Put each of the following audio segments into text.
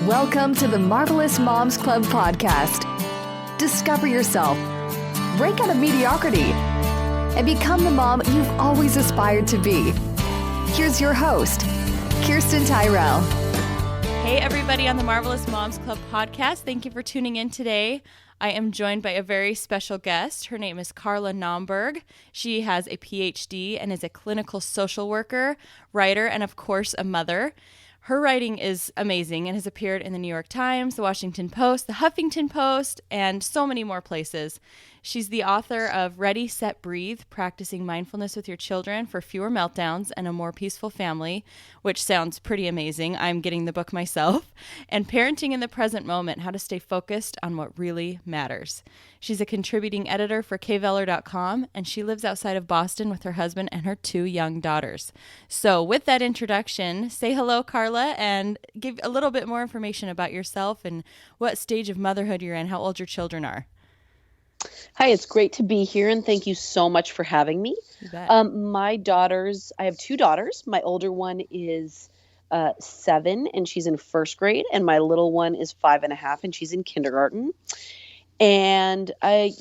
Welcome to the Marvelous Moms Club podcast. Discover yourself, break out of mediocrity, and become the mom you've always aspired to be. Here's your host, Kirsten Tyrell. Hey, everybody on the Marvelous Moms Club podcast. Thank you for tuning in today. I am joined by a very special guest. Her name is Carla Naumburg. She has a PhD and is a clinical social worker, writer, and of course, a mother. Her writing is amazing and has appeared in the New York Times, the Washington Post, the Huffington Post, and so many more places. She's the author of Ready, Set, Breathe, Practicing Mindfulness with Your Children for Fewer Meltdowns and a More Peaceful Family, which sounds pretty amazing. I'm getting the book myself. And Parenting in the Present Moment, How to Stay Focused on What Really Matters. She's a contributing editor for kveller.com, and she lives outside of Boston with her husband and her 2 young daughters. So with that introduction, say hello, Carla, and give a little bit more information about yourself and what stage of motherhood you're in, how old your children are. Hi, it's great to be here, and thank you so much for having me. You bet. My daughters, I have 2 daughters. My older one is 7, and she's in 1st grade, and my little one is 5.5, and she's in kindergarten. And I,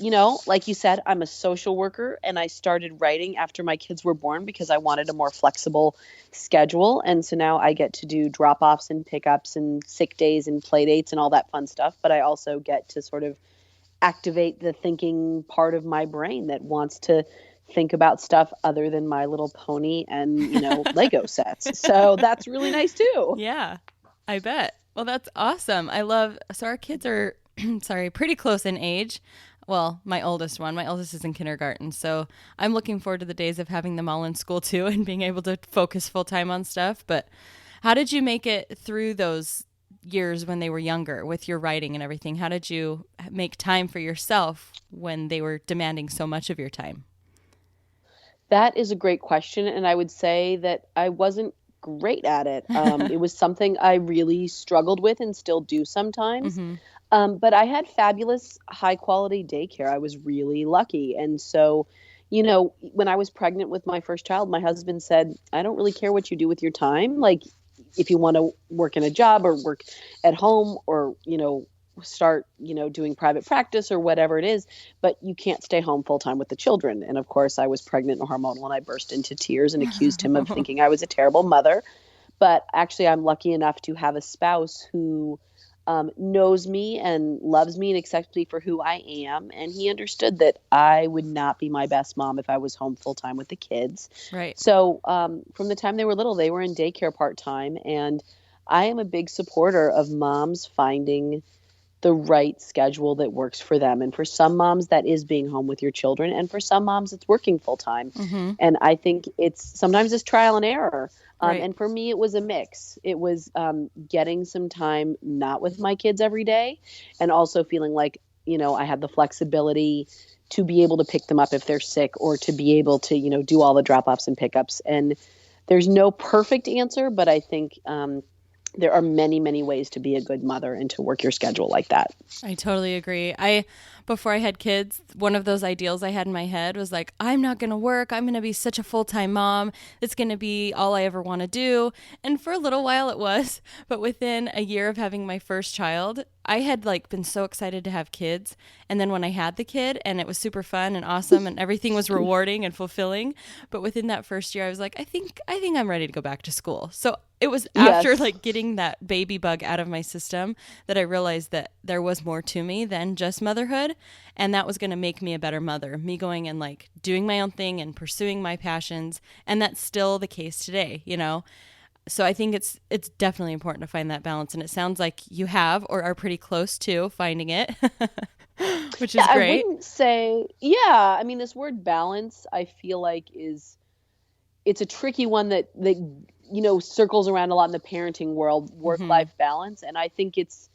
like you said, I'm a social worker, and I started writing after my kids were born because I wanted a more flexible schedule. And so now I get to do drop-offs and pickups and sick days and play dates and all that fun stuff. But I also get to sort of activate the thinking part of my brain that wants to think about stuff other than My Little Pony and, Lego sets. So that's really nice too. Yeah, I bet. Well, that's awesome. So our kids are, pretty close in age. Well, my oldest is in kindergarten. So I'm looking forward to the days of having them all in school too and being able to focus full time on stuff. But how did you make it through those years when they were younger with your writing and everything? How did you make time for yourself when they were demanding so much of your time? That is a great question. And I would say that I wasn't great at it. It was something I really struggled with and still do sometimes. Mm-hmm. But I had fabulous high quality daycare. I was really lucky. And so, when I was pregnant with my first child, my husband said, I don't really care what you do with your time. Like, if you want to work in a job or work at home or, start, doing private practice or whatever it is, but you can't stay home full time with the children. And of course I was pregnant and hormonal and I burst into tears and accused him of thinking I was a terrible mother. But actually I'm lucky enough to have a spouse who knows me and loves me and accepts me for who I am. And he understood that I would not be my best mom if I was home full time with the kids. Right. So from the time they were little, they were in daycare part time. And I am a big supporter of moms finding the right schedule that works for them. And for some moms, that is being home with your children. And for some moms, it's working full time. Mm-hmm. And I think sometimes it's trial and error. Right. And for me, it was a mix. It was getting some time not with my kids every day and also feeling like, I had the flexibility to be able to pick them up if they're sick or to be able to, do all the drop-offs and pickups. And there's no perfect answer, but I think there are many, many ways to be a good mother and to work your schedule like that. I totally agree. Before I had kids, one of those ideals I had in my head was like, I'm not going to work. I'm going to be such a full-time mom. It's going to be all I ever want to do. And for a little while it was, but within a year of having my first child, I had been so excited to have kids. And then when I had the kid and it was super fun and awesome and everything was rewarding and fulfilling. But within that first year, I was like, I think I'm ready to go back to school. So it was after getting that baby bug out of my system that I realized that there was more to me than just motherhood. And that was going to make me a better mother, me going and doing my own thing and pursuing my passions. And that's still the case today, So I think it's definitely important to find that balance. And it sounds like you have or are pretty close to finding it, which is great. I wouldn't say, this word balance, I feel like it's a tricky one that circles around a lot in the parenting world, work-life balance. And I think it's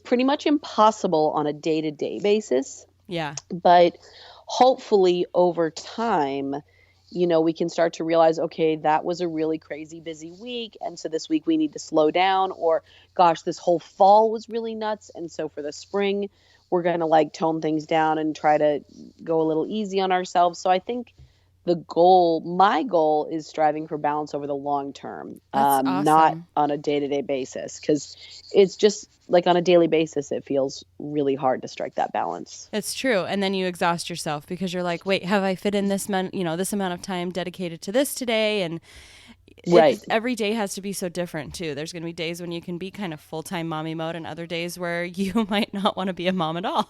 pretty much impossible on a day-to-day basis. Yeah. But hopefully over time, we can start to realize, okay, that was a really crazy busy week. And so this week we need to slow down, or gosh, this whole fall was really nuts. And so for the spring, we're going to tone things down and try to go a little easy on ourselves. So I think my goal is striving for balance over the long term, That's not awesome. on a day-to-day basis, because it's just like on a daily basis, it feels really hard to strike that balance. It's true. And then you exhaust yourself because you're like, wait, have I fit in this this amount of time dedicated to this today? And Right. every day has to be so different too. There's going to be days when you can be kind of full-time mommy mode and other days where you might not want to be a mom at all.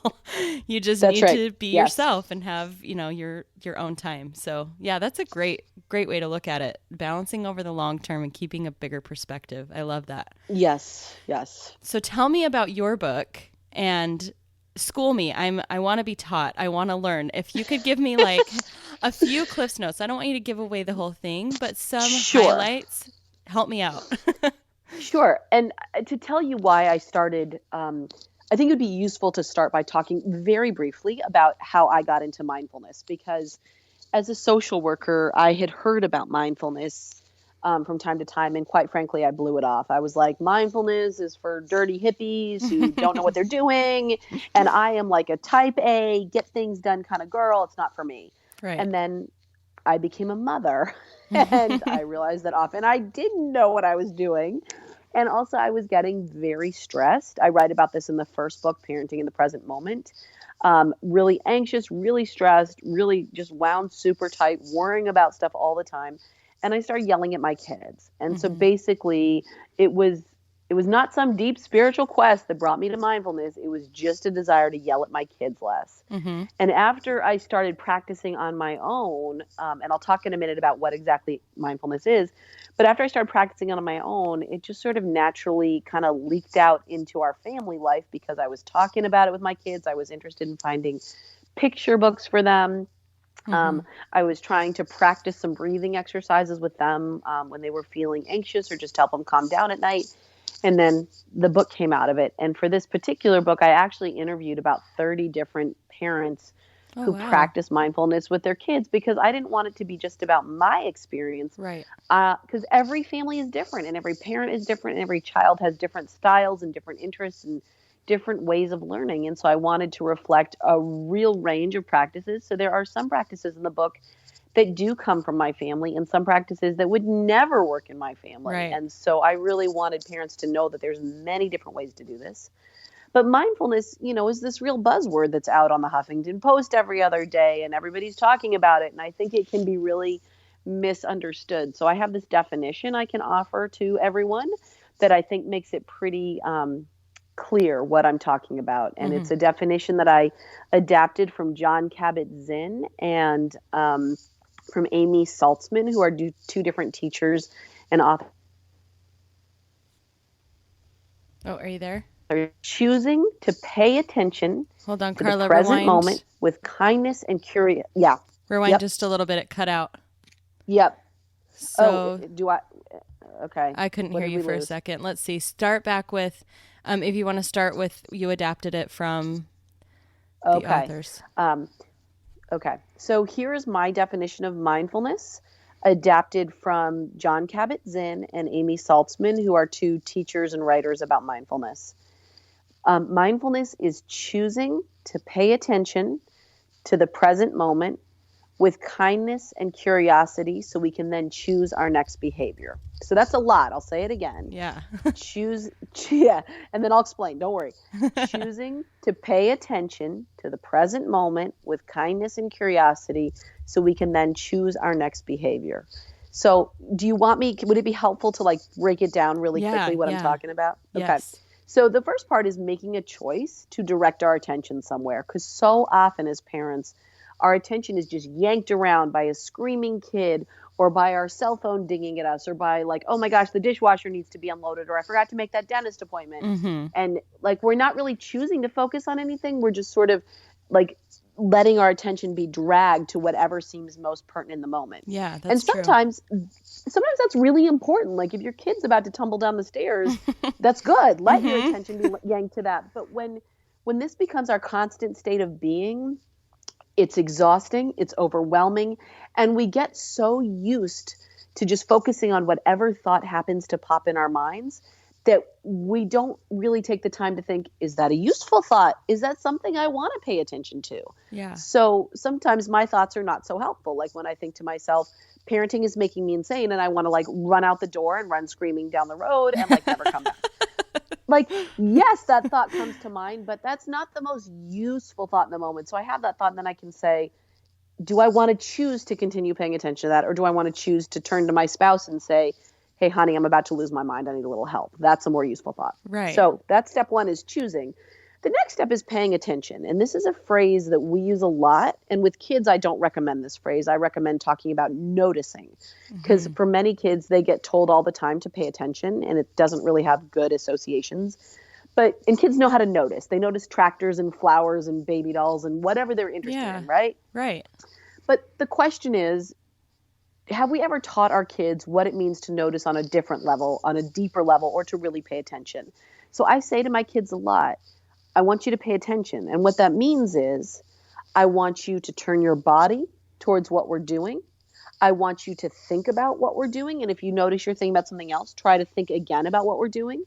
You just That's need right. to be Yes. yourself and have, your own time. So yeah, that's a great way to look at it. Balancing over the long term and keeping a bigger perspective. I love that. Yes. Yes. So tell me about your book and school me. I want to be taught. I want to learn. If you could give me like a few Cliff's Notes. I don't want you to give away the whole thing, but some Sure. highlights. Help me out. Sure. And to tell you why I started, I think it would be useful to start by talking very briefly about how I got into mindfulness, because as a social worker, I had heard about mindfulness from time to time. And quite frankly, I blew it off. I was like, mindfulness is for dirty hippies who don't know what they're doing. And I am like a type A, get things done kind of girl. It's not for me. Right. And then I became a mother and I realized that often I didn't know what I was doing. And also I was getting very stressed. I write about this in the first book, Parenting in the Present Moment. Really anxious, really stressed, really just wound super tight, worrying about stuff all the time. And I started yelling at my kids. And so basically it was not some deep spiritual quest that brought me to mindfulness. It was just a desire to yell at my kids less. Mm-hmm. And after I started practicing on my own, and I'll talk in a minute about what exactly mindfulness is, but after I started practicing on my own, it just sort of naturally kind of leaked out into our family life because I was talking about it with my kids. I was interested in finding picture books for them. I was trying to practice some breathing exercises with them when they were feeling anxious or just help them calm down at night. And then the book came out of it. And for this particular book, I actually interviewed about 30 different parents who practice mindfulness with their kids, because I didn't want it to be just about my experience. Right. Because every family is different and every parent is different and every child has different styles and different interests and different ways of learning. And so I wanted to reflect a real range of practices. So there are some practices in the book that do come from my family and some practices that would never work in my family. Right. And so I really wanted parents to know that there's many different ways to do this. But mindfulness, is this real buzzword that's out on the Huffington Post every other day and everybody's talking about it. And I think it can be really misunderstood. So I have this definition I can offer to everyone that I think makes it pretty clear what I'm talking about. And it's a definition that I adapted from Jon Kabat-Zinn and from Amy Saltzman, who are two different teachers and authors. Oh, are you there? Choosing to pay attention Hold on, to Carla. the present Rewind. moment with kindness and curiosity. Yeah. Rewind Yep. just a little bit. It cut out. Yep. So do I? Okay. I couldn't What hear did you we for a lose? second. Let's see. Start back with, if you want to start with, you adapted it from the authors. Okay. So here is my definition of mindfulness, adapted from Jon Kabat-Zinn and Amy Saltzman, who are two teachers and writers about mindfulness. Mindfulness is choosing to pay attention to the present moment with kindness and curiosity so we can then choose our next behavior. So that's a lot. I'll say it again. Yeah. And then I'll explain. Don't worry. Choosing to pay attention to the present moment with kindness and curiosity so we can then choose our next behavior. So would it be helpful to break it down really quickly what I'm talking about? Okay. Yes. So the first part is making a choice to direct our attention somewhere, because so often as parents, our attention is just yanked around by a screaming kid or by our cell phone dinging at us or by oh my gosh, the dishwasher needs to be unloaded or I forgot to make that dentist appointment. And we're not really choosing to focus on anything. We're just sort of letting our attention be dragged to whatever seems most pertinent in the moment. Yeah, that's and sometimes that's really important. If your kid's about to tumble down the stairs, that's good. Let your attention be yanked to that. But when this becomes our constant state of being, it's exhausting, it's overwhelming, and we get so used to just focusing on whatever thought happens to pop in our minds that we don't really take the time to think, is that a useful thought? Is that something I want to pay attention to? Yeah. So sometimes my thoughts are not so helpful. Like when I think to myself, parenting is making me insane, and I want to like run out the door and run screaming down the road and like never come back. Like, yes, that thought comes to mind, but that's not the most useful thought in the moment. So I have that thought, and then I can say, do I want to choose to continue paying attention to that? Or do I want to choose to turn to my spouse and say, hey, honey, I'm about to lose my mind. I need a little help. That's a more useful thought. Right. So that's step one, is choosing. The next step is paying attention. And this is a phrase that we use a lot. And with kids, I don't recommend this phrase. I recommend talking about noticing. Because for many kids, they get told all the time to pay attention, and it doesn't really have good associations. And kids know how to notice. They notice tractors and flowers and baby dolls and whatever they're interested in, right? Right. But the question is, have we ever taught our kids what it means to notice on a different level, on a deeper level, or to really pay attention? So I say to my kids a lot, I want you to pay attention. And what that means is I want you to turn your body towards what we're doing. I want you to think about what we're doing. And if you notice you're thinking about something else, try to think again about what we're doing.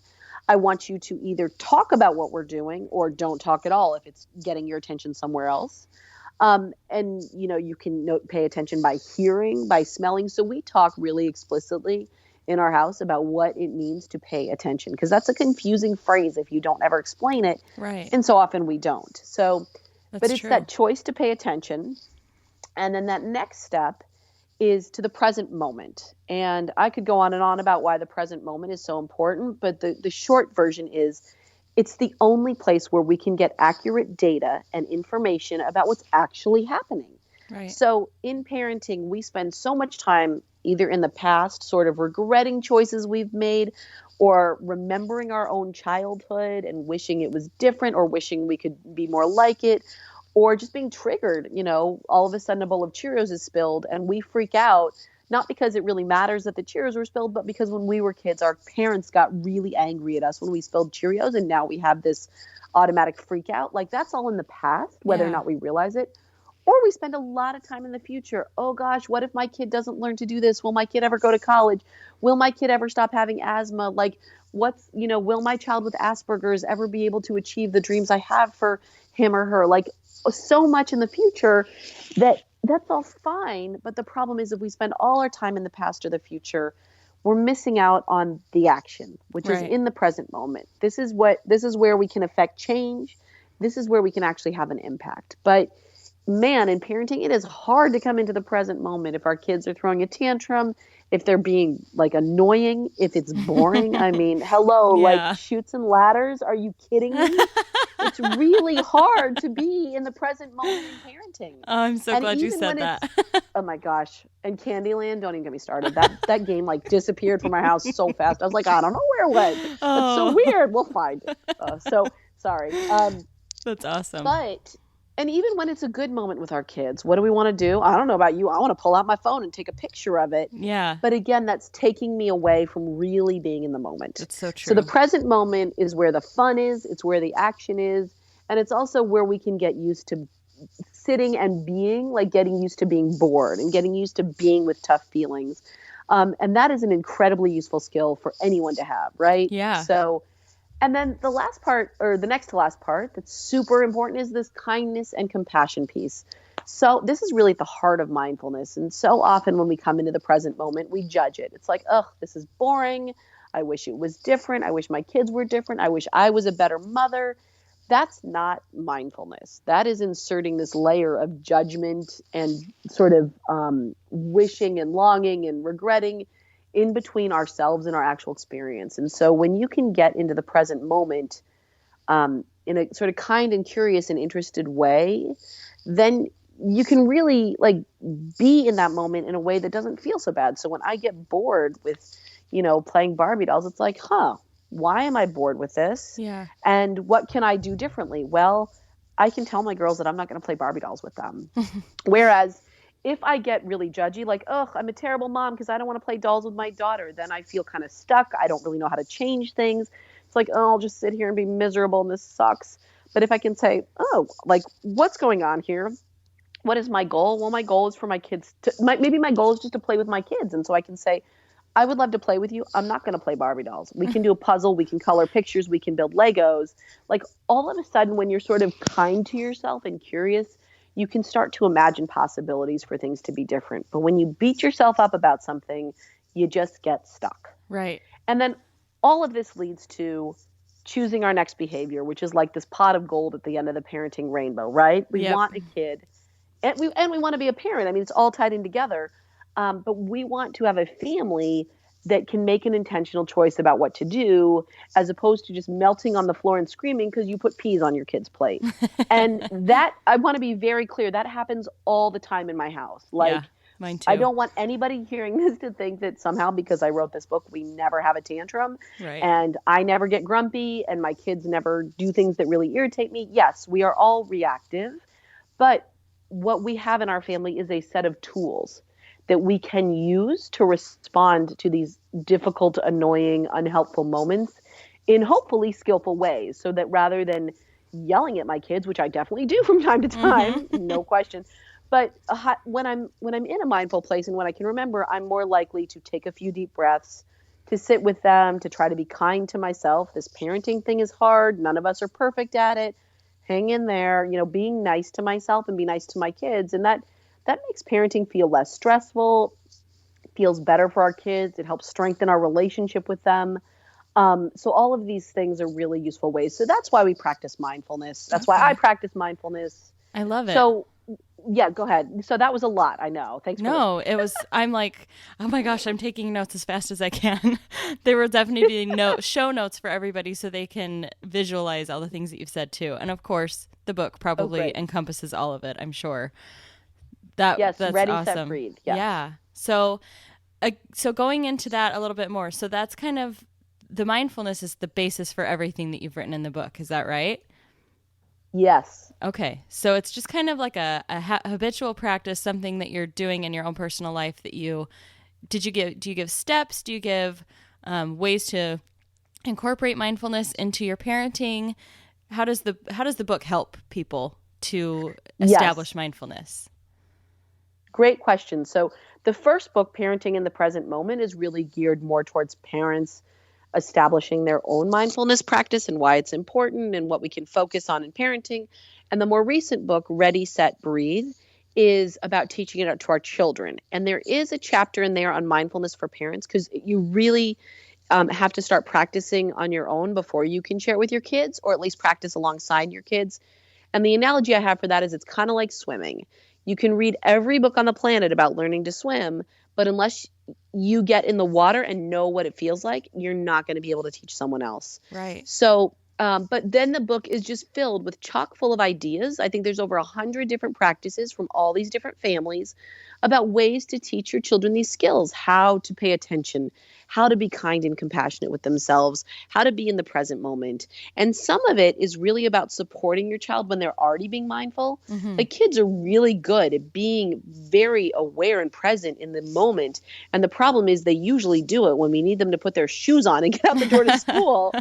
I want you to either talk about what we're doing or don't talk at all if it's getting your attention somewhere else. And, you can pay attention by hearing, by smelling. So we talk really explicitly in our house about what it means to pay attention, because that's a confusing phrase if you don't ever explain it. Right. And so often we don't. So, That's it's true. that choice to pay attention. And then that next step is to the present moment. And I could go on and on about why the present moment is so important, but the short version is it's the only place where we can get accurate data and information about what's actually happening. Right. So in parenting, we spend so much time either in the past sort of regretting choices we've made, or remembering our own childhood and wishing it was different, or wishing we could be more like it, or just being triggered. All of a sudden a bowl of Cheerios is spilled and we freak out, not because it really matters that the Cheerios were spilled, but because when we were kids, our parents got really angry at us when we spilled Cheerios, and now we have this automatic freak out. Like, that's all in the past, whether or not we realize it. Or we spend a lot of time in the future. Oh gosh, what if my kid doesn't learn to do this? Will my kid ever go to college? Will my kid ever stop having asthma? Like, will my child with Asperger's ever be able to achieve the dreams I have for him or her? Like, so much in the future that's all fine. But the problem is, if we spend all our time in the past or the future, we're missing out on the action, which is in the present moment. This is where we can affect change. This is where we can actually have an impact. But man, in parenting, it is hard to come into the present moment if our kids are throwing a tantrum, if they're being like annoying, if it's boring. I mean, hello, like Chutes and Ladders. Are you kidding me? It's really hard to be in the present moment in parenting. Oh, I'm so glad you said that. Oh my gosh. And Candyland, don't even get me started. That game like disappeared from our house so fast. I was like, I don't know where it went. That's so weird. We'll find it. So sorry. That's awesome. And even when it's a good moment with our kids, what do we want to do? I don't know about you. I want to pull out my phone and take a picture of it. Yeah. But again, that's taking me away from really being in the moment. That's so true. So the present moment is where the fun is. It's where the action is. And it's also where we can get used to sitting and being, like getting used to being bored and getting used to being with tough feelings. And that is an incredibly useful skill for anyone to have, right? Yeah. And then the last part, or the next to last part, that's super important, is this kindness and compassion piece. So this is really at the heart of mindfulness. And so often when we come into the present moment, we judge it. It's like, oh, this is boring. I wish it was different. I wish my kids were different. I wish I was a better mother. That's not mindfulness. That is inserting this layer of judgment and sort of wishing and longing and regretting in between ourselves and our actual experience. And so when you can get into the present moment in a sort of kind and curious and interested way, then you can really like be in that moment in a way that doesn't feel so bad. So when I get bored with, playing Barbie dolls, it's like, why am I bored with this? Yeah. And what can I do differently? Well, I can tell my girls that I'm not going to play Barbie dolls with them. Whereas if I get really judgy, like, oh, I'm a terrible mom because I don't want to play dolls with my daughter, then I feel kind of stuck. I don't really know how to change things. It's like, oh, I'll just sit here and be miserable and this sucks. But if I can say, oh, like, what's going on here? What is my goal? Well, my goal is for my kids maybe my goal is just to play with my kids. And so I can say, I would love to play with you. I'm not going to play Barbie dolls. We can do a puzzle. We can color pictures. We can build Legos. Like all of a sudden, when you're sort of kind to yourself and curious, you can start to imagine possibilities for things to be different. But when you beat yourself up about something, you just get stuck. Right. And then all of this leads to choosing our next behavior, which is like this pot of gold at the end of the parenting rainbow, right? We want a kid and we want to be a parent. I mean, it's all tied in together. But we want to have a family that can make an intentional choice about what to do, as opposed to just melting on the floor and screaming because you put peas on your kid's plate. And that, I want to be very clear, that happens all the time in my house. Like, mine too. I don't want anybody hearing this to think that somehow because I wrote this book, we never have a tantrum. Right. And I never get grumpy and my kids never do things that really irritate me. Yes, we are all reactive. But what we have in our family is a set of tools that we can use to respond to these difficult, annoying, unhelpful moments in hopefully skillful ways, so that rather than yelling at my kids, which I definitely do from time to time, no question, but when I'm in a mindful place and when I can remember, I'm more likely to take a few deep breaths, to sit with them, to try to be kind to myself. This parenting thing is hard. None of us are perfect at it. Hang in there, being nice to myself and be nice to my kids. And that makes parenting feel less stressful, feels better for our kids. It helps strengthen our relationship with them. So all of these things are really useful ways. So that's why we practice mindfulness. That's why I practice mindfulness. I love it. So yeah, go ahead. So that was a lot. I know. Thanks for listening. It was, I'm like, oh my gosh, I'm taking notes as fast as I can. There will definitely be show notes for everybody so they can visualize all the things that you've said too. And of course, the book probably encompasses all of it, I'm sure. That's ready, awesome. set, breathe. Yes. Yeah. So going into that a little bit more. So that's kind of, the mindfulness is the basis for everything that you've written in the book. Is that right? Yes. Okay. So it's just kind of like a habitual practice, something that you're doing in your own personal life that do you give steps? Do you give ways to incorporate mindfulness into your parenting? How does the book help people to establish mindfulness? Great question. So the first book, Parenting in the Present Moment, is really geared more towards parents establishing their own mindfulness practice and why it's important and what we can focus on in parenting. And the more recent book, Ready, Set, Breathe, is about teaching it out to our children. And there is a chapter in there on mindfulness for parents because you really have to start practicing on your own before you can share it with your kids, or at least practice alongside your kids. And the analogy I have for that is it's kind of like swimming. You can read every book on the planet about learning to swim, but unless you get in the water and know what it feels like, you're not going to be able to teach someone else. Right. So, but then the book is just filled with chock full of ideas. I think there's over 100 different practices from all these different families about ways to teach your children these skills, how to pay attention, how to be kind and compassionate with themselves, how to be in the present moment. And some of it is really about supporting your child when they're already being mindful. Mm-hmm. Like kids are really good at being very aware and present in the moment. And the problem is they usually do it when we need them to put their shoes on and get out the door to school.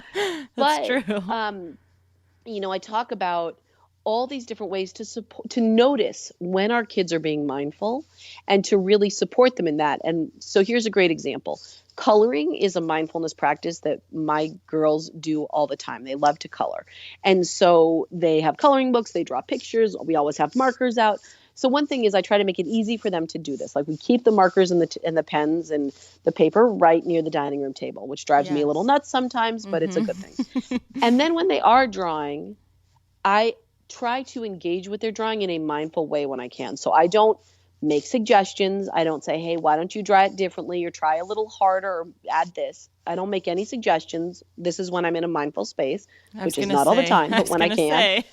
That's true. I talk about all these different ways to notice when our kids are being mindful and to really support them in that. And so here's a great example. Coloring is a mindfulness practice that my girls do all the time. They love to color. And so they have coloring books, they draw pictures. We always have markers out. So one thing is I try to make it easy for them to do this. Like we keep the markers and the pens and the paper right near the dining room table, which drives me a little nuts sometimes, but it's a good thing. And then when they are drawing, I try to engage with their drawing in a mindful way when I can. So I don't make suggestions. I don't say, hey, why don't you draw it differently or try a little harder or add this. I don't make any suggestions. This is when I'm in a mindful space, which is not all the time, but when I can.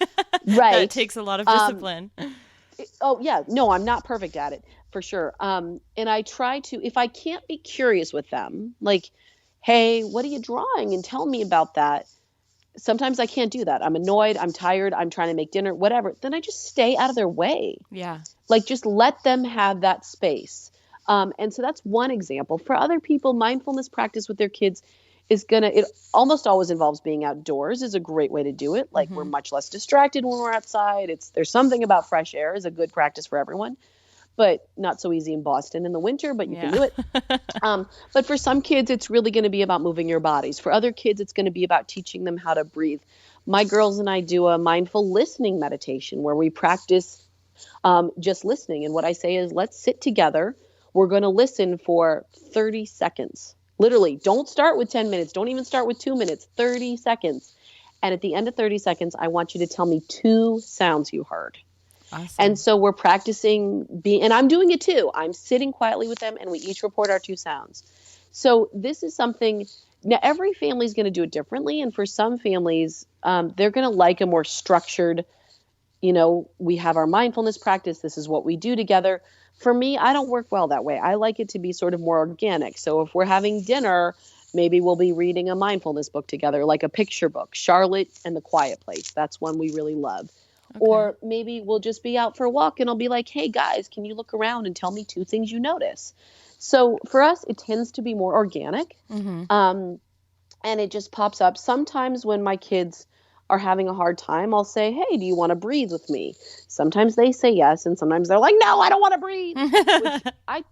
Right. That takes a lot of discipline. I'm not perfect at it for sure. And I try to, if I can't be curious with them, like, hey, what are you drawing? And tell me about that. Sometimes I can't do that. I'm annoyed. I'm tired. I'm trying to make dinner, whatever. Then I just stay out of their way. Yeah. Like just let them have that space. And so that's one example. For other people, mindfulness practice with their kids it almost always involves being outdoors is a great way to do it. Like we're much less distracted when we're outside. There's something about fresh air is a good practice for everyone. but not so easy in Boston in the winter, but you can do it. But for some kids, it's really going to be about moving your bodies. For other kids, it's going to be about teaching them how to breathe. My girls and I do a mindful listening meditation where we practice just listening. And what I say is, let's sit together. We're going to listen for 30 seconds. Literally, don't start with 10 minutes. Don't even start with 2 minutes, 30 seconds. And at the end of 30 seconds, I want you to tell me 2 sounds you heard. Awesome. And so we're practicing and I'm doing it too. I'm sitting quietly with them and we each report our 2 sounds. So this is something, now every family is going to do it differently. And for some families, they're going to like a more structured, we have our mindfulness practice. This is what we do together. For me, I don't work well that way. I like it to be sort of more organic. So if we're having dinner, maybe we'll be reading a mindfulness book together, like a picture book, Charlotte and the Quiet Place. That's one we really love. Okay. Or maybe we'll just be out for a walk and I'll be like, hey guys, can you look around and tell me 2 things you notice? So for us, it tends to be more organic. Mm-hmm. And it just pops up. Sometimes when my kids are having a hard time, I'll say, hey, do you want to breathe with me? Sometimes they say yes. And sometimes they're like, no, I don't want to breathe. Which I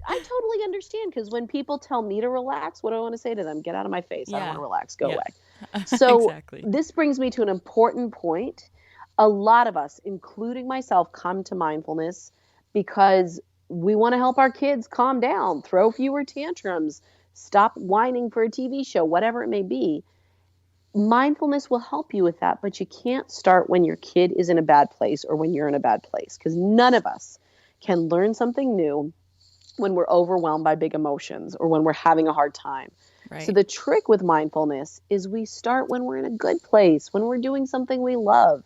totally understand, because when people tell me to relax, what do I want to say to them? Get out of my face. I don't want to relax. Go away. So exactly. This brings me to an important point. A lot of us, including myself, come to mindfulness because we want to help our kids calm down, throw fewer tantrums, stop whining for a TV show, whatever it may be. Mindfulness will help you with that, but you can't start when your kid is in a bad place or when you're in a bad place, because none of us can learn something new when we're overwhelmed by big emotions or when we're having a hard time. Right. So the trick with mindfulness is we start when we're in a good place, when we're doing something we love,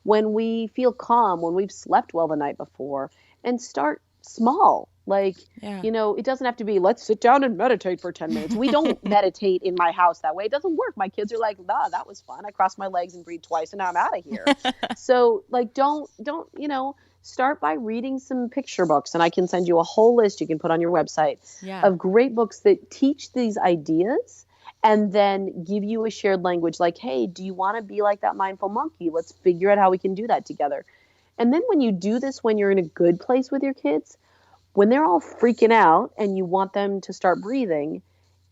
when we feel calm, when we've slept well the night before, and start small. Like, it doesn't have to be, let's sit down and meditate for 10 minutes. We don't meditate in my house that way. It doesn't work. My kids are like, nah, that was fun. I crossed my legs and breathed twice and now I'm out of here. So like, don't, start by reading some picture books. And I can send you a whole list you can put on your website of great books that teach these ideas and then give you a shared language. Like, hey, do you want to be like that mindful monkey? Let's figure out how we can do that together. And then when you do this, when you're in a good place with your kids, when they're all freaking out and you want them to start breathing,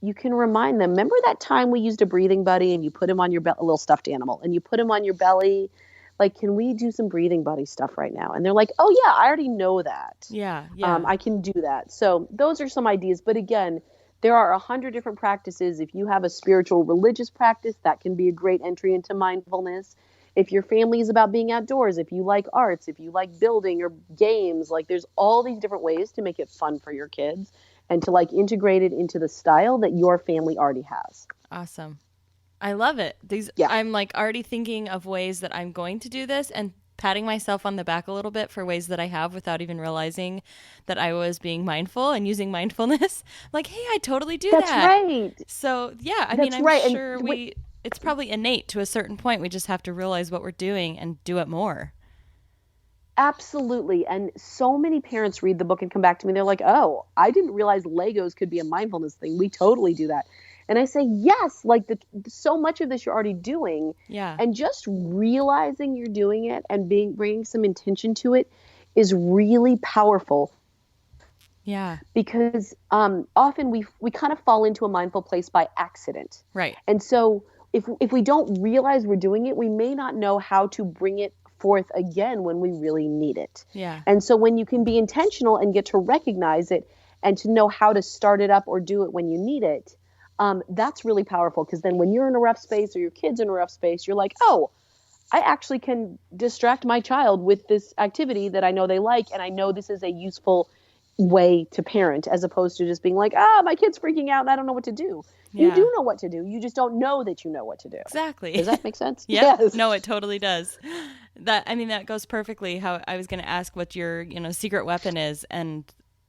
you can remind them, remember that time we used a breathing buddy and you put him on your a little stuffed animal and you put him on your belly? Like, can we do some breathing buddy stuff right now? And they're like, oh yeah, I already know that. Yeah. I can do that. So those are some ideas. But again, there are 100 different practices. If you have a spiritual religious practice, that can be a great entry into mindfulness. If your family is about being outdoors, if you like arts, if you like building or games, like there's all these different ways to make it fun for your kids and to like integrate it into the style that your family already has. Awesome. I love it. I'm like already thinking of ways that I'm going to do this and patting myself on the back a little bit for ways that I have without even realizing that I was being mindful and using mindfulness. Like, hey, I totally do that. That's right. So yeah, I'm sure it's probably innate to a certain point. We just have to realize what we're doing and do it more. Absolutely. And so many parents read the book and come back to me. They're like, oh, I didn't realize Legos could be a mindfulness thing. We totally do that. And I say, yes, like so much of this you're already doing. Yeah. And just realizing you're doing it and bringing some intention to it is really powerful. Yeah. Because often we kind of fall into a mindful place by accident. Right. And so if we don't realize we're doing it, we may not know how to bring it forth again when we really need it. Yeah. And so when you can be intentional and get to recognize it and to know how to start it up or do it when you need it, that's really powerful, because then when you're in a rough space or your kid's in a rough space, you're like, oh, I actually can distract my child with this activity that I know they like, and I know this is a useful way to parent, as opposed to just being like, my kid's freaking out and I don't know what to do. Yeah. You do know what to do. You just don't know that you know what to do. Exactly. Does that make sense? Yes. No, it totally does. That goes perfectly how I was going to ask what your, secret weapon is. And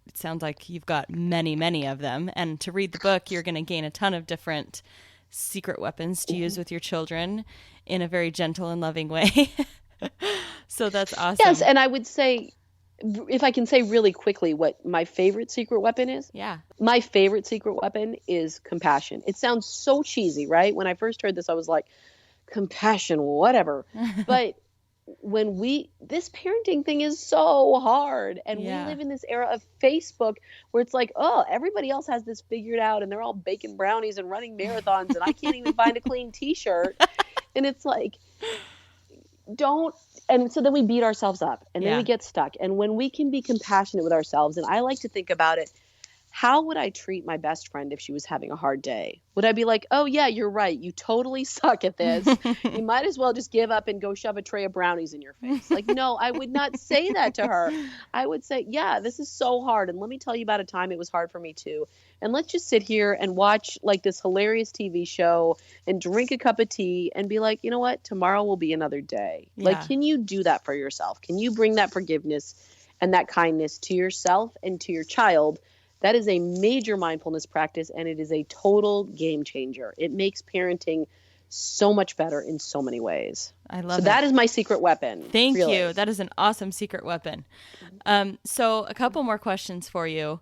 it sounds like you've got many, many of them. And to read the book, you're going to gain a ton of different secret weapons to use with your children in a very gentle and loving way. So that's awesome. Yes. And I would say, if I can say really quickly what my favorite secret weapon is. Yeah. My favorite secret weapon is compassion. It sounds so cheesy, right? When I first heard this, I was like, compassion, whatever. But this parenting thing is so hard, and we live in this era of Facebook where it's like, oh, everybody else has this figured out and they're all baking brownies and running marathons and I can't even find a clean t-shirt. And it's like, and so then we beat ourselves up and then we get stuck. And when we can be compassionate with ourselves, and I like to think about it, how would I treat my best friend if she was having a hard day? Would I be like, oh yeah, you're right, you totally suck at this. You might as well just give up and go shove a tray of brownies in your face. Like, no, I would not say that to her. I would say, yeah, this is so hard. And let me tell you about a time it was hard for me too. And let's just sit here and watch like this hilarious TV show and drink a cup of tea and be like, you know what? Tomorrow will be another day. Yeah. Like, can you do that for yourself? Can you bring that forgiveness and that kindness to yourself and to your child? That is a major mindfulness practice, and it is a total game changer. It makes parenting so much better in so many ways. I love it. So that is my secret weapon. Thank you. That is an awesome secret weapon. So a couple more questions for you.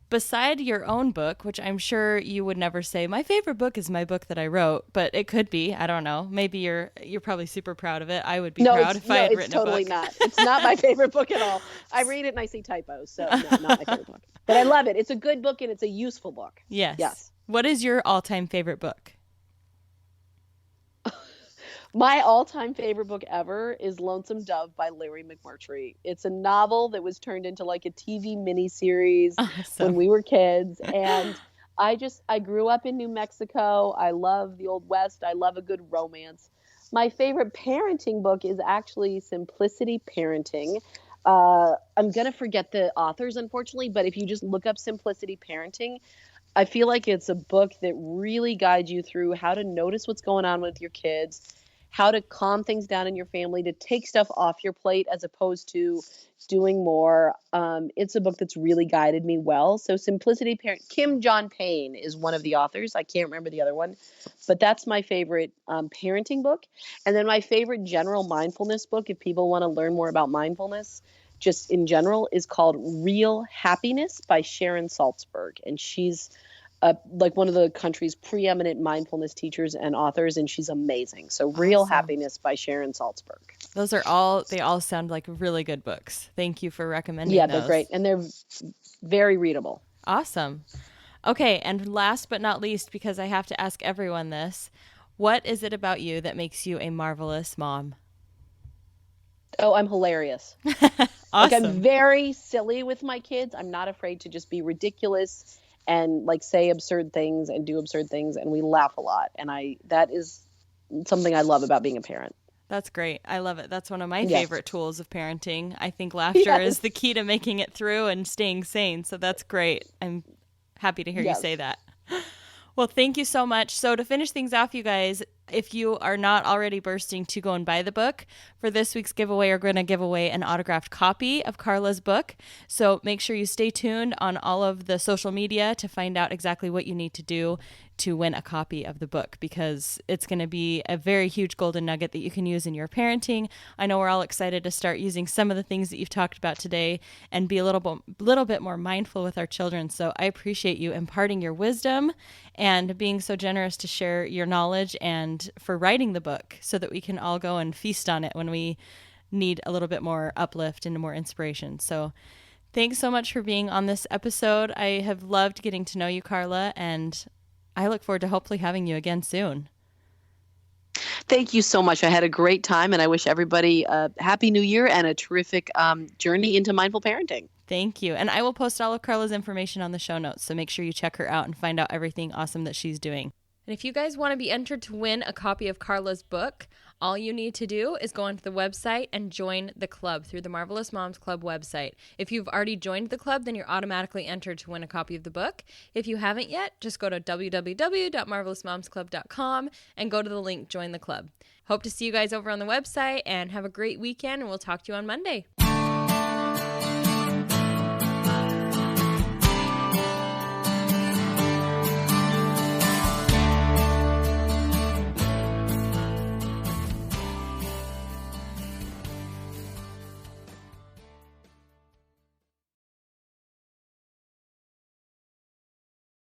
Beside your own book, which I'm sure you would never say, my favorite book is my book that I wrote, but it could be. I don't know. Maybe you're probably super proud of it. I would be proud if I had written a book. No, it's totally not. It's not my favorite book at all. I read it and I see typos, so no, not my favorite book. But I love it. It's a good book and it's a useful book. Yes. What is your all-time favorite book? My all-time favorite book ever is Lonesome Dove by Larry McMurtry. It's a novel that was turned into like a TV miniseries when we were kids. And I grew up in New Mexico. I love the Old West. I love a good romance. My favorite parenting book is actually Simplicity Parenting. I'm going to forget the authors, unfortunately, but if you just look up Simplicity Parenting, I feel like it's a book that really guides you through how to notice what's going on with your kids, how to calm things down in your family, to take stuff off your plate as opposed to doing more. It's a book that's really guided me well. So Simplicity Parent, Kim John Payne is one of the authors. I can't remember the other one, but that's my favorite parenting book. And then my favorite general mindfulness book, if people want to learn more about mindfulness, just in general, is called Real Happiness by Sharon Salzberg. And she's like one of the country's preeminent mindfulness teachers and authors, and she's amazing. So Real Happiness by Sharon Salzberg. They all sound like really good books. Thank you for recommending those. Yeah, they're great. And they're very readable. Awesome. Okay, and last but not least, because I have to ask everyone this, what is it about you that makes you a marvelous mom? Oh, I'm hilarious. Awesome. Like, I'm very silly with my kids. I'm not afraid to just be ridiculous and like say absurd things and do absurd things, and we laugh a lot. And that is something I love about being a parent. That's great. I love it. That's one of my favorite tools of parenting. I think laughter is the key to making it through and staying sane. So that's great. I'm happy to hear you say that. Well, thank you so much. So to finish things off, you guys, if you are not already bursting to go and buy the book, for this week's giveaway, we're going to give away an autographed copy of Carla's book. So make sure you stay tuned on all of the social media to find out exactly what you need to do to win a copy of the book, because it's going to be a very huge golden nugget that you can use in your parenting. I know we're all excited to start using some of the things that you've talked about today and be a little bit more mindful with our children. So I appreciate you imparting your wisdom and being so generous to share your knowledge, and for writing the book so that we can all go and feast on it when we need a little bit more uplift and more inspiration. So thanks so much for being on this episode. I have loved getting to know you, Carla, and I look forward to hopefully having you again soon. Thank you so much. I had a great time, and I wish everybody a happy new year and a terrific journey into mindful parenting. Thank you. And I will post all of Carla's information on the show notes, so make sure you check her out and find out everything awesome that she's doing. And if you guys want to be entered to win a copy of Carla's book, all you need to do is go onto the website and join the club through the Marvelous Moms Club website. If you've already joined the club, then you're automatically entered to win a copy of the book. If you haven't yet, just go to www.marvelousmomsclub.com and go to the link Join the Club. Hope to see you guys over on the website, and have a great weekend, and we'll talk to you on Monday.